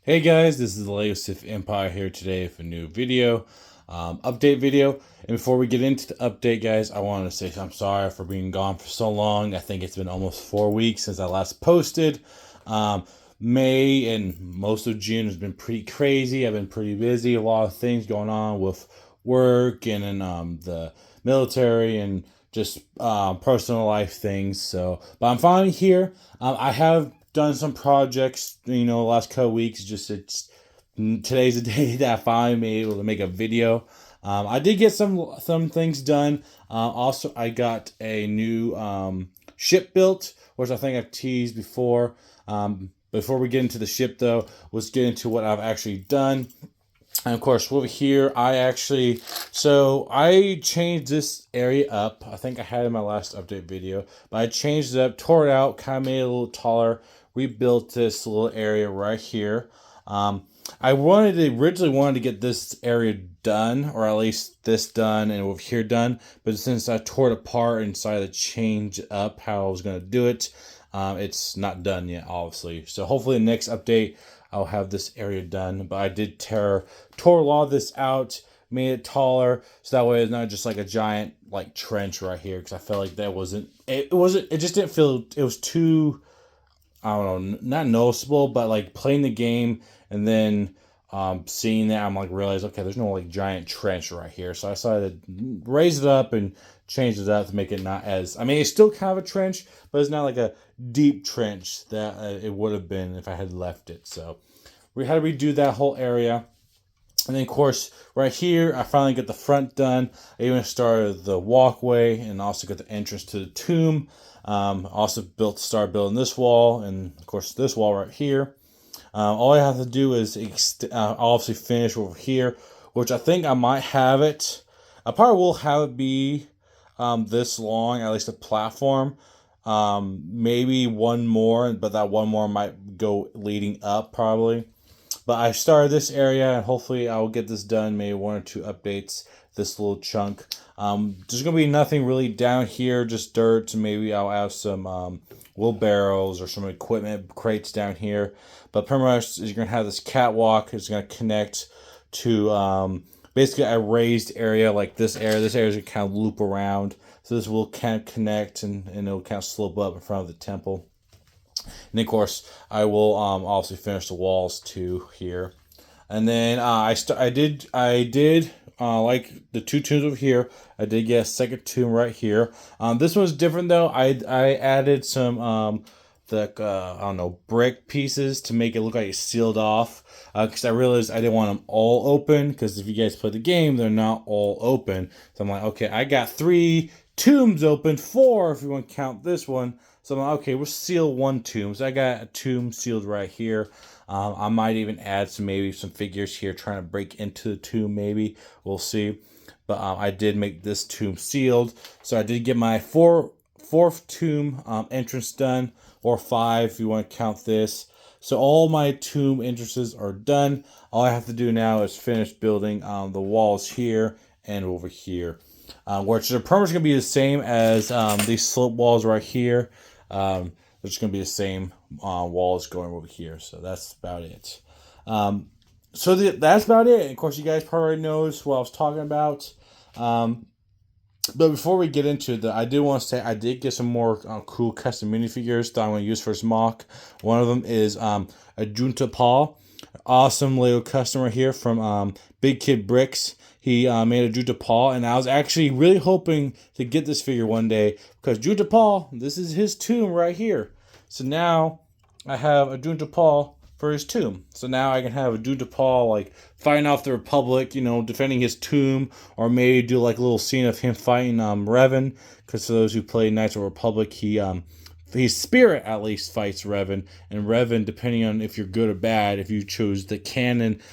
Hey guys, this is the Lego Sith Empire here today with a new video, update video. And before we get into the update, guys, I wanted to say I'm sorry for being gone for so long. I think it's been almost 4 weeks since I last posted. May and most of June has been pretty crazy. I've been pretty busy, a lot of things going on with work and in the military and just personal life things. But I'm finally here. I have done some projects, the last couple weeks. Today's the day that I finally made able to make a video. I did get some things done. Also, I got a new ship built, which I think I've teased before. Before we get into the ship, though, let's get into what I've actually done. And of course, over here, I changed this area up. I think I had it in my last update video, but I changed it up, tore it out, kind of made it a little taller, rebuilt this little area right here. I originally wanted to get this area done, or at least this done and over here done, but since I tore it apart and decided to change up how I was going to do it, it's not done yet, obviously. So hopefully the next update, I'll have this area done. But I did tore a lot of this out, made it taller, so that way it's not just like a giant like trench right here, because I felt like it just didn't feel, it was too, I don't know, not noticeable, but like playing the game and then seeing that, I'm like, realized, okay, there's no like giant trench right here. So I decided to raise it up and change it up to make it not as, I mean, it's still kind of a trench, but it's not like a deep trench that it would have been if I had left it. So we had to redo that whole area. And then, of course, right here, I finally get the front done. I even started the walkway and also got the entrance to the tomb. Also started building this wall and, of course, this wall right here. All I have to do is obviously finish over here, which I think I might have it. I probably will have it be this long, at least a platform. Maybe one more, but that one more might go leading up probably. But I started this area, and hopefully I will get this done. Maybe one or two updates, this little chunk. There's going to be nothing really down here, just dirt. Maybe I'll have some wheelbarrows or some equipment crates down here. But pretty much you're going to have this catwalk. It's going to connect to basically a raised area like this area. This area is going to kind of loop around. So this will kind of connect and it'll kind of slope up in front of the temple. And of course, I will obviously finish the walls too here. And then I did like the two tombs over here. I did get a second tomb right here. This one's different though. I added some I don't know, brick pieces to make it look like it's sealed off. Because I realized I didn't want them all open. Because if you guys play the game, they're not all open. So I'm like, okay, I got 3 tombs open, 4 if you want to count this one. So I'm like, okay, we'll seal one tomb. So I got a tomb sealed right here. I might even add maybe some figures here trying to break into the tomb, maybe. We'll see. But I did make this tomb sealed. So I did get my fourth tomb entrance done, or 5 if you want to count this. So all my tomb entrances are done. All I have to do now is finish building the walls here and over here. Which the perimeter is going to be the same as these slope walls right here. They're just going to be the same walls going over here. So that's about it. That's about it. And of course, you guys probably knows what I was talking about. But before we get into it, I did want to say I did get some more cool custom minifigures that I'm going to use for this mock. One of them is a Junta Paul. Awesome Lego customer here from Big Kid Bricks. He made a Junta Paul, and I was actually really hoping to get this figure one day because Junta Paul, this is his tomb right here. So now I have a Junta Paul for his tomb. So now I can have a Junta Paul like fighting off the Republic, defending his tomb, or maybe do like a little scene of him fighting Revan. Because for those who play Knights of the Republic, his spirit at least fights Revan, and Revan, depending on if you're good or bad, if you choose the canon /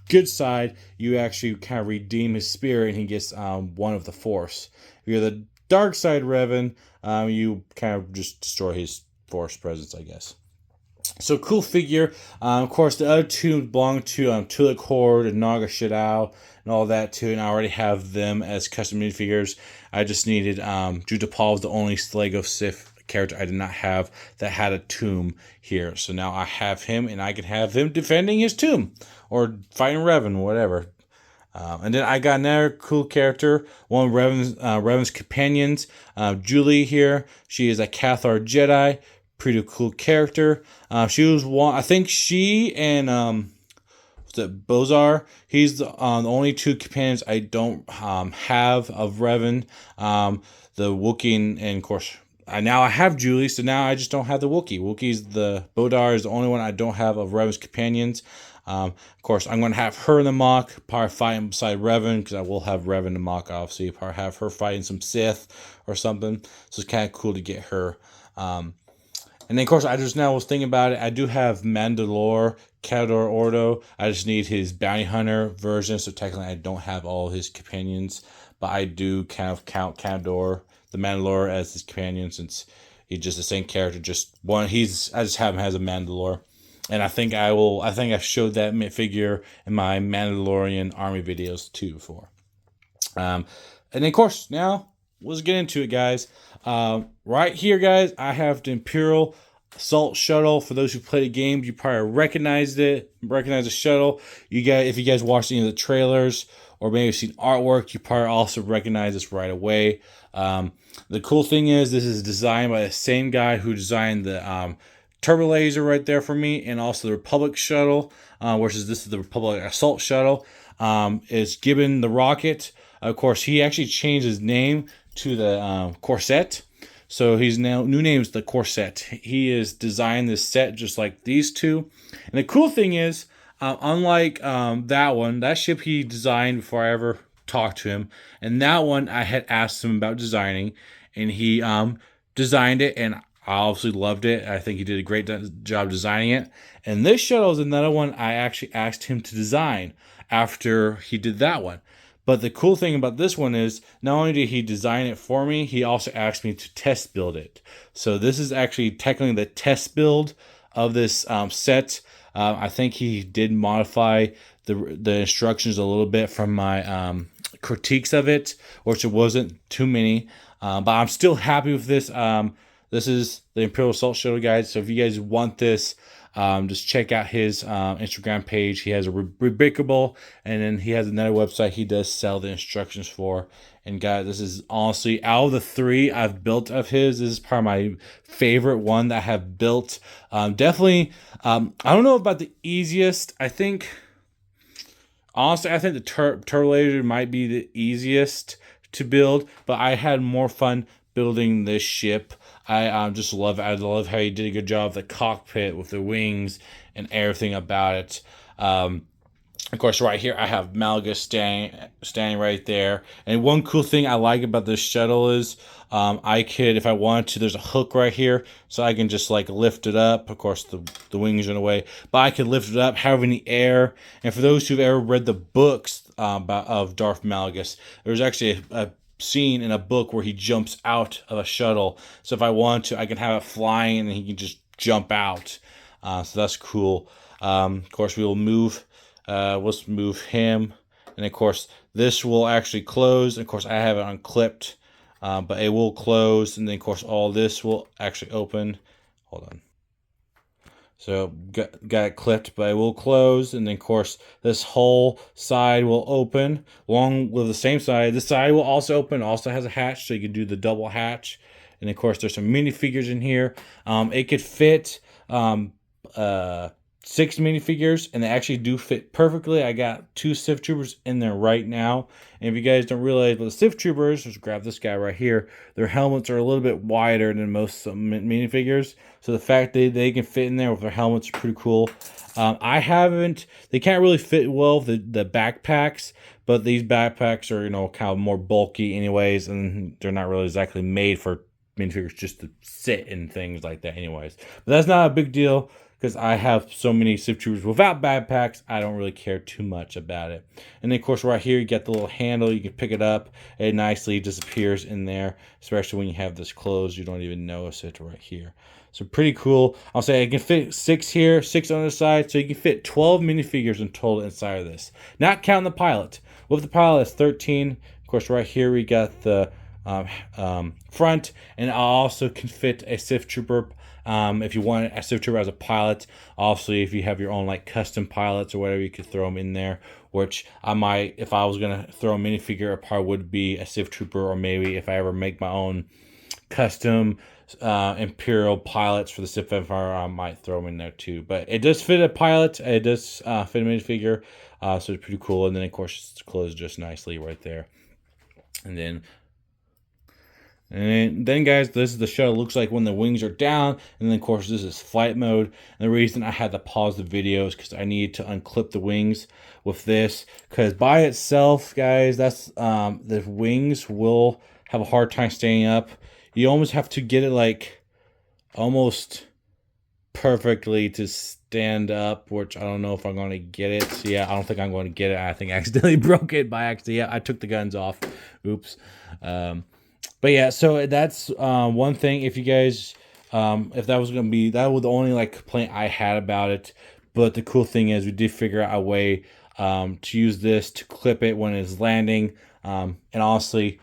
good side, you actually kind of redeem his spirit and he gets one of the Force. If you're the dark side Revan, you kind of just destroy his Force presence, I guess. So cool figure. Of course, the other two belong to Tulip Horde and Naga Shadow and all that too, and I already have them as custom minifigures. I just needed Junta Paul, the only Lego Sith character I did not have that had a tomb here. So now I have him, and I can have him defending his tomb or fighting Revan, whatever. And then I got another cool character, one of Revan's companions, Julie here. She is a Cathar Jedi, pretty cool character. She was one, I think she and Bozar, he's the only two companions I don't have of Revan. The Wookiee, and of course, I have Julie, so now I just don't have the Wookiee. Bodar is the only one I don't have of Revan's companions. Of course, I'm going to have her in the mock, probably fighting beside Revan, because I will have Revan in the mock, obviously. Probably have her fighting some Sith or something. So it's kind of cool to get her. And then, of course, I just now was thinking about it. I do have Mandalore, Cador Ordo. I just need his bounty hunter version, so technically I don't have all his companions. But I do kind of count Cador, the Mandalore, as his companion, since he's just the same character. Just one. I just have him as a Mandalore. And I think I've showed that figure in my Mandalorian army videos too before. And then, of course, now let's get into it, guys. Right here, guys, I have the Imperial Assault Shuttle. For those who play the game, you probably recognize the shuttle. If you guys watched any of the trailers or maybe seen artwork, you probably also recognize this right away. The cool thing is this is designed by the same guy who designed the Turbo Laser right there for me, and also the Republic Shuttle, this is the Republic Assault Shuttle. Is given the rocket. Of course, he actually changed his name to the Corset. So he's now new name is the Corset. He is designed this set just like these two. And the cool thing is, unlike that ship he designed before I ever talked to him, and that one I had asked him about designing, and he designed it, and I obviously loved it. I think he did a great job designing it. And this shuttle is another one I actually asked him to design after he did that one. But the cool thing about this one is not only did he design it for me, he also asked me to test build it. So this is actually technically the test build of this set. I think he did modify the instructions a little bit from my critiques of it, which it wasn't too many. But I'm still happy with this. This is the Imperial Assault Shuttle, guys. So if you guys want this, just check out his Instagram page. He has a Rebreakable, and then he has another website he does sell the instructions for. And guys, this is honestly, out of the three I've built of his, this is probably my favorite one that I have built. Definitely, I don't know about the easiest. Honestly, I think the Turbo Laser might be the easiest to build, but I had more fun building this ship. I just love it. I love how he did a good job of the cockpit with the wings and everything about it. Of course, right here I have Malgus standing right there. And one cool thing I like about this shuttle is I could, if I wanted to, there's a hook right here, so I can just like lift it up. Of course, the wings are in the way, but I could lift it up, have it in the air. And for those who've ever read the books of Darth Malgus, there's actually a scene in a book where he jumps out of a shuttle. So if I want to, I can have it flying and he can just jump out. So that's cool. Of course, we will move. Let's move him. And of course, this will actually close. Of course, I have it unclipped, but it will close. And then, of course, all this will actually open. Hold on. So got it clipped, but it will close. And then, of course, this whole side will open along with the same side. This side will also open, also has a hatch, so you can do the double hatch. And, of course, there's some minifigures in here. It could fit 6 minifigures, and they actually do fit perfectly. I got 2 Sith Troopers in there right now. And if you guys don't realize, with the Sith Troopers, just grab this guy right here, their helmets are a little bit wider than most minifigures. So the fact that they can fit in there with their helmets is pretty cool. They can't really fit well with the backpacks, but these backpacks are, kind of more bulky anyways, and they're not really exactly made for minifigures just to sit in things like that anyways. But that's not a big deal, because I have so many Sith Troopers without backpacks, I don't really care too much about it. And then, of course, right here, you get the little handle. You can pick it up. It nicely disappears in there, especially when you have this closed. You don't even notice it right here. So pretty cool. I'll say I can fit 6 here, 6 on the side, so you can fit 12 minifigures in total inside of this. Not counting the pilot. With the pilot, it's 13. Of course, right here, we got the front, and I also can fit a Sith Trooper. If you want a Sith Trooper as a pilot, obviously if you have your own like custom pilots or whatever, you could throw them in there. Which I might, if I was gonna throw a minifigure, a part would be a Sith Trooper, or maybe if I ever make my own custom Imperial pilots for the Sith Empire, I might throw them in there too. But it does fit a pilot. It does fit a minifigure, so it's pretty cool. And then of course it's closed just nicely right there. And then guys, this is the shuttle. Looks like when the wings are down, and then of course this is flight mode. And the reason I had to pause the video is because I need to unclip the wings with this, because by itself, guys, that's the wings will have a hard time staying up. You almost have to get it like almost perfectly to stand up, which I don't know if I'm going to get it. So yeah, I don't think I'm going to get it. I think I accidentally broke it by accident. Yeah, I took the guns off. Oops. But yeah, so that's one thing. If you guys, if that was going to be, that was the only like complaint I had about it. But the cool thing is we did figure out a way to use this to clip it when it's landing. And honestly,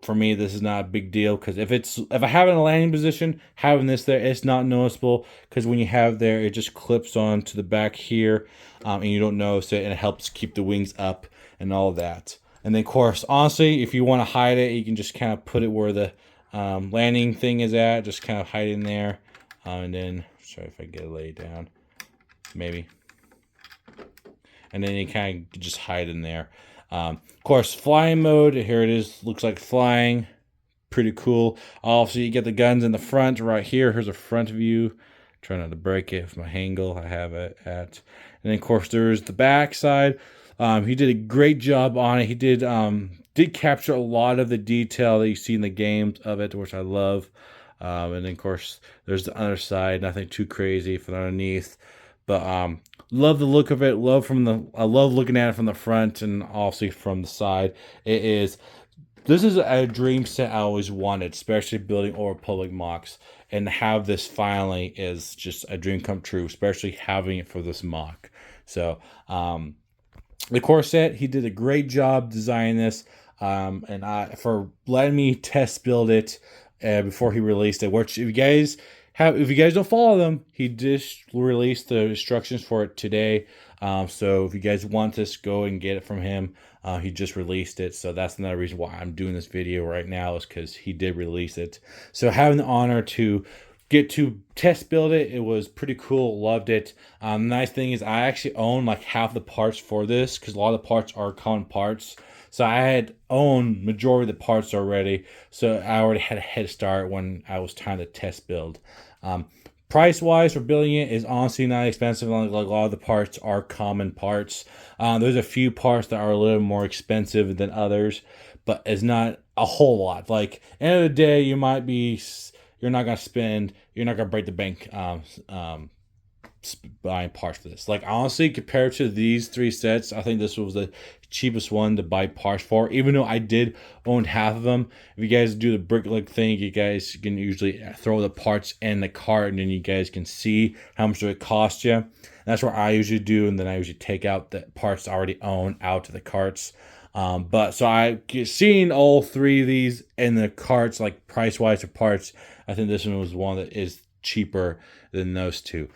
for me, this is not a big deal, because if I have it in a landing position, having this there, it's not noticeable, because when you have there, it just clips on to the back here, and you don't notice it, and it helps keep the wings up and all that. And then, of course, honestly, if you want to hide it, you can just kind of put it where the landing thing is at, just kind of hide it in there, and then, sorry if I get it laid down, maybe. And then you kind of just hide in there. Of course, flying mode, here it is, looks like flying, pretty cool. Also, you get the guns in the front right here. Here's a front view. Try not to break it with my angle I have it at. And then, of course, there's the back side. He did a great job on it. He did capture a lot of the detail that you see in the games of it, which I love. And then, of course, there's the other side. Nothing too crazy from underneath. But love the look of it. I love looking at it from the front and obviously from the side. This is a dream set I always wanted, especially building Old Republic MOCs, and to have this finally is just a dream come true, especially having it for this MOC. So the core set, he did a great job designing this, and for letting me test build it before he released it. Which if you guys don't follow them, he just released the instructions for it today. So if you guys want this, go and get it from him. He just released it, so that's another reason why I'm doing this video right now, is because he did release it. So having the honor to get to test build it, it was pretty cool. Loved it. The nice thing is I actually own like half the parts for this, because a lot of the parts are common parts. So I had owned majority of the parts already, so I already had a head start when I was trying to test build. Price wise for building it is honestly not expensive. Like a lot of the parts are common parts. There's a few parts that are a little more expensive than others, but it's not a whole lot. Like end of the day, you're not gonna break the bank buying parts for this. Like honestly, compared to these three sets, I think this was the cheapest one to buy parts for, even though I did own half of them. If you guys do the bricklink thing, you guys can usually throw the parts in the cart, and then you guys can see how much it cost you. That's what I usually do, and then I usually take out the parts I already own out to the carts. But so I seeing all three of these in the carts, like price wise for parts, I think this one was one that is cheaper than those two.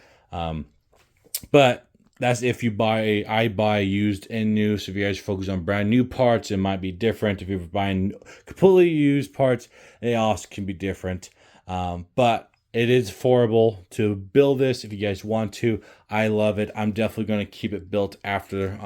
But that's if you I buy used and new. So if you guys focus on brand new parts, it might be different. If you're buying completely used parts, they also can be different. But it is affordable to build this if you guys want to. I love it. I'm definitely going to keep it built after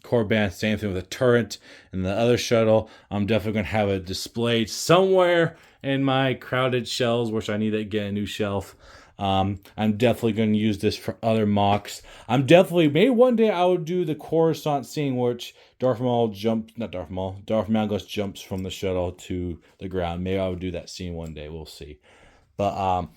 Korriban. Same thing with the turret and the other shuttle. I'm definitely going to have it displayed somewhere in my crowded shelves, which I need to get a new shelf. I'm definitely going to use this for other MOCs. Maybe one day I will do the Coruscant scene, which Darth Maul jumps from the shuttle to the ground. Maybe I will do that scene one day. We'll see. But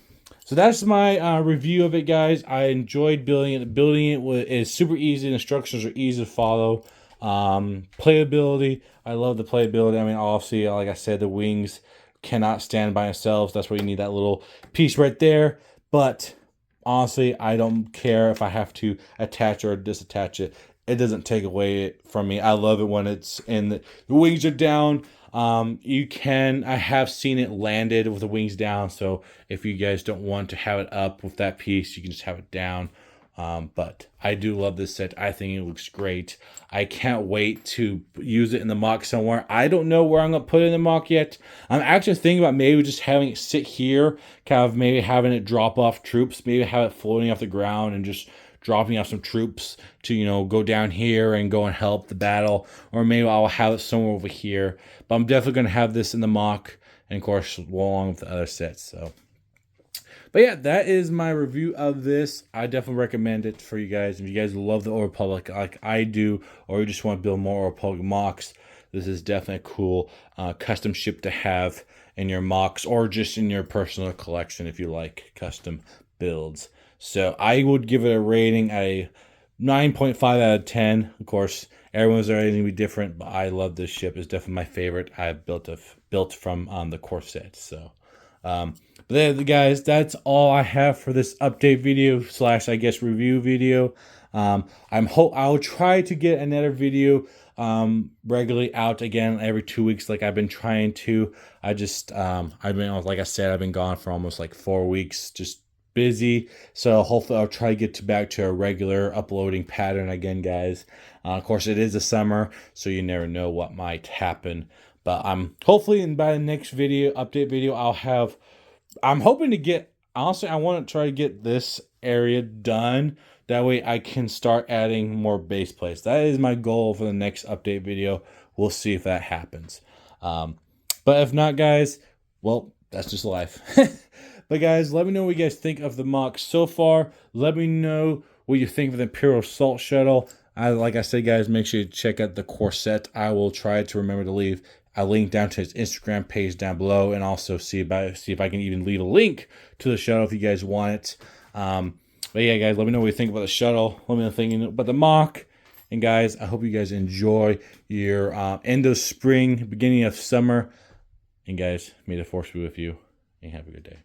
so that's my review of it, guys. I enjoyed building it. Building it is super easy. The instructions are easy to follow. Playability, I love the playability. I mean, obviously, like I said, the wings cannot stand by themselves. That's why you need that little piece right there. But honestly, I don't care if I have to attach or disattach it. it doesn't take away it from me. I love it when it's in the wings are down. I have seen it landed with the wings down. So if you guys don't want to have it up with that piece, you can just have it down. But I do love this set. I think it looks great. I can't wait to use it in the mock somewhere. I don't know where I'm going to put it in the mock yet. I'm actually thinking about maybe just having it sit here, kind of maybe having it drop off troops, maybe have it floating off the ground and just dropping off some troops to, go down here and go and help the battle. Or maybe I'll have it somewhere over here. But I'm definitely going to have this in the mock, and of course, along with the other sets. So. But yeah, that is my review of this. I definitely recommend it for you guys. If you guys love the Old Republic like I do, or you just want to build more Old Republic mocks, this is definitely a cool custom ship to have in your mocks, or just in your personal collection if you like custom builds. So I would give it a rating at a 9.5 out of 10. Of course, everyone's rating will be different, but I love this ship. It's definitely my favorite I've built from the core set. So. But there, guys, that's all I have for this update video / I guess review video. I'll try to get another video regularly out again every 2 weeks, like I've been trying to. I've been, like I said, I've been gone for almost like 4 weeks, just busy. So hopefully I'll try to get back to a regular uploading pattern again, guys. Of course, it is the summer, so you never know what might happen. But hopefully by the next update video, I'm hoping to get, honestly, I want to try to get this area done. That way I can start adding more base plates. That is my goal for the next update video. We'll see if that happens. But if not, guys, well, that's just life. But guys, let me know what you guys think of the mock so far. Let me know what you think of the Imperial Assault Shuttle. Like I said, guys, make sure you check out the core set. I will try to remember to leave a link down to his Instagram page down below, and also see if I can even leave a link to the shuttle if you guys want it. But yeah, guys, let me know what you think about the shuttle. Let me know what you think about the mock. And guys, I hope you guys enjoy your end of spring, beginning of summer. And guys, may the force be with you, and have a good day.